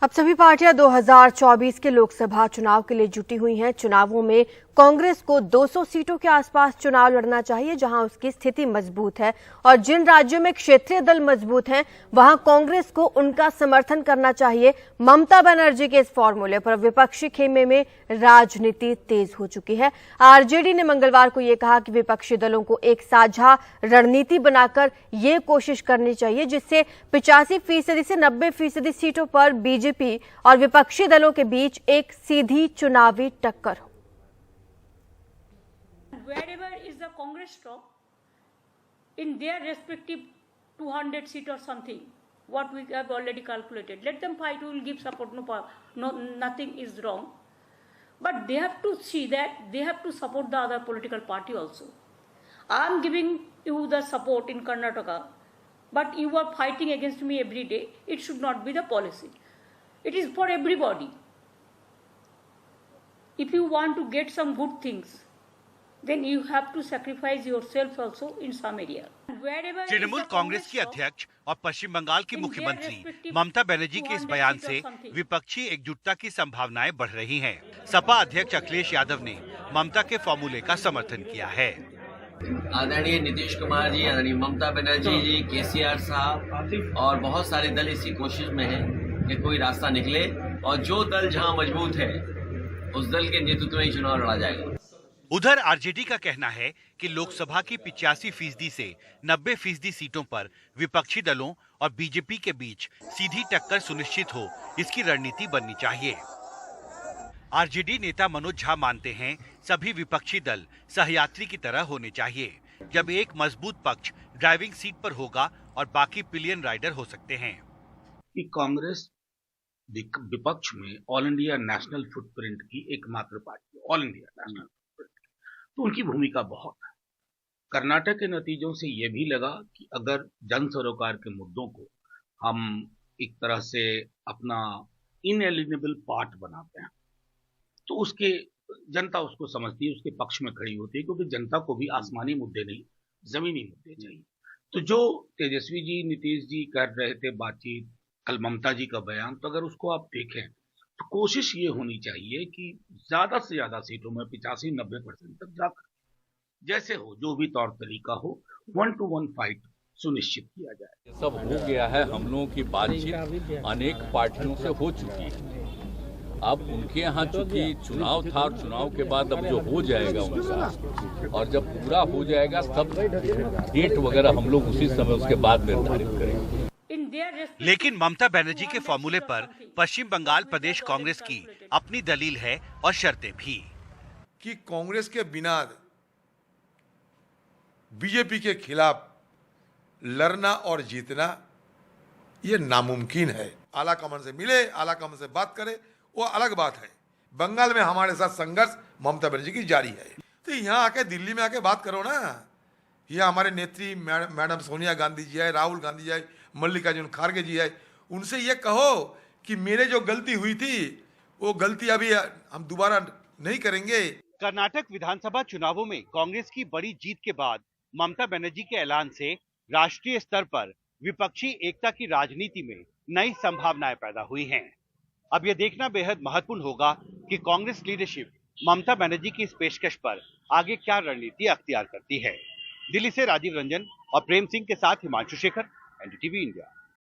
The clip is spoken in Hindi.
अब सभी पार्टियां 2024 के लोकसभा चुनाव के लिए जुटी हुई हैं। चुनावों में कांग्रेस को 200 सीटों के आसपास चुनाव लड़ना चाहिए, जहां उसकी स्थिति मजबूत है, और जिन राज्यों में क्षेत्रीय दल मजबूत हैं, वहां कांग्रेस को उनका समर्थन करना चाहिए। ममता बनर्जी के इस फॉर्मूले पर विपक्षी खेमे में राजनीति तेज हो चुकी है। आरजेडी ने मंगलवार को यह कहा कि विपक्षी दलों को एक साझा रणनीति बनाकर ये कोशिश करनी चाहिए जिससे 85% से 90% सीटों पर बीजेपी और विपक्षी दलों के बीच एक सीधी चुनावी टक्कर हो। Wherever is the Congress strong, in their respective 200 seat or something, what we have already calculated, let them fight. We will give support. No, nothing is wrong, but they have to see that they have to support the other political party also. I am giving you the support in Karnataka, but you are fighting against me every day. It should not be the policy. It is for everybody. If you want to get some good things, then you have to sacrifice yourself also in some area. Trinamool Congress की अध्यक्ष और पश्चिम बंगाल की मुख्यमंत्री ममता बनर्जी के इस बयान से विपक्षी एकजुटता की संभावनाएं बढ़ रही हैं। सपा अध्यक्ष अखिलेश यादव ने ममता के फॉर्मूले का समर्थन किया है। आदरणीय नीतीश कुमार जी, आदरणीय ममता बनर्जी जी, केसीआर साहब और बहुत सारे दल इसी कोशिश में हैं कि कोई रास्ता निकले और जो दल जहां मजबूत है उस दल के नेतृत्व में चुनाव लड़ा जाएगा। उधर आरजेडी का कहना है कि लोकसभा की 85% से 90% सीटों पर विपक्षी दलों और बीजेपी के बीच सीधी टक्कर सुनिश्चित हो, इसकी रणनीति बननी चाहिए। आरजेडी नेता मनोज झा मानते हैं सभी विपक्षी दल सहयात्री की तरह होने चाहिए। जब एक मजबूत पक्ष ड्राइविंग सीट पर होगा और बाकी पिलियन राइडर हो सकते हैं। कि कांग्रेस विपक्ष में ऑल इंडिया नेशनल फुटप्रिंट की एकमात्र party, all India national footprint, तो उनकी भूमिका बहुत है। कर्नाटक के नतीजों से यह भी लगा कि अगर जन सरोकार के मुद्दों को हम एक तरह से अपना इनएलिजिबल पार्ट बनाते हैं तो उसके जनता उसको समझती है, उसके पक्ष में खड़ी होती है, क्योंकि जनता को भी आसमानी मुद्दे नहीं, जमीनी मुद्दे चाहिए। तो जो तेजस्वी जी, नीतीश जी कर रहे थे बातचीत, कल ममता जी का बयान, तो अगर उसको आप देखें तो कोशिश ये होनी चाहिए कि ज्यादा से ज्यादा सीटों में 85-90% तक जाकर जैसे हो, जो भी तौर तरीका हो, 1 to 1 फाइट सुनिश्चित किया जाए। सब हो गया है। हम लोगों की बातचीत अनेक पार्टियों से हो चुकी है। अब उनके यहाँ चूंकि चुनाव था और चुनाव के बाद अब जो हो जाएगा उनका, और जब पूरा हो जाएगा तब डेट वगैरह हम लोग उसी समय उसके बाद निर्धारित करेंगे। लेकिन ममता बनर्जी के फॉर्मूले पर पश्चिम बंगाल प्रदेश कांग्रेस की अपनी दलील है और शर्तें भी कि कांग्रेस के बिना बीजेपी के खिलाफ लड़ना और जीतना ये नामुमकिन है। आला कमान से मिले, आला कमान से बात करे, वो अलग बात है। बंगाल में हमारे साथ संघर्ष ममता बनर्जी की जारी है, तो यहाँ आके दिल्ली में आके बात करो ना। ये हमारे नेत्री मैडम सोनिया गांधी जी है, राहुल गांधी जी है, मल्लिकार्जुन खड़गे जी है, उनसे ये कहो कि मेरे जो गलती हुई थी वो गलती अभी हम दोबारा नहीं करेंगे। कर्नाटक विधानसभा चुनावों में कांग्रेस की बड़ी जीत के बाद ममता बनर्जी के ऐलान से राष्ट्रीय स्तर पर विपक्षी एकता की राजनीति में नई संभावनाएं पैदा हुई हैं। अब यह देखना बेहद महत्वपूर्ण होगा कि कांग्रेस लीडरशिप ममता बनर्जी की इस पेशकश पर आगे क्या रणनीति अख्तियार करती है। दिल्ली से राजीव रंजन और प्रेम सिंह के साथ हिमांशु शेखर, एनडीटीवी इंडिया।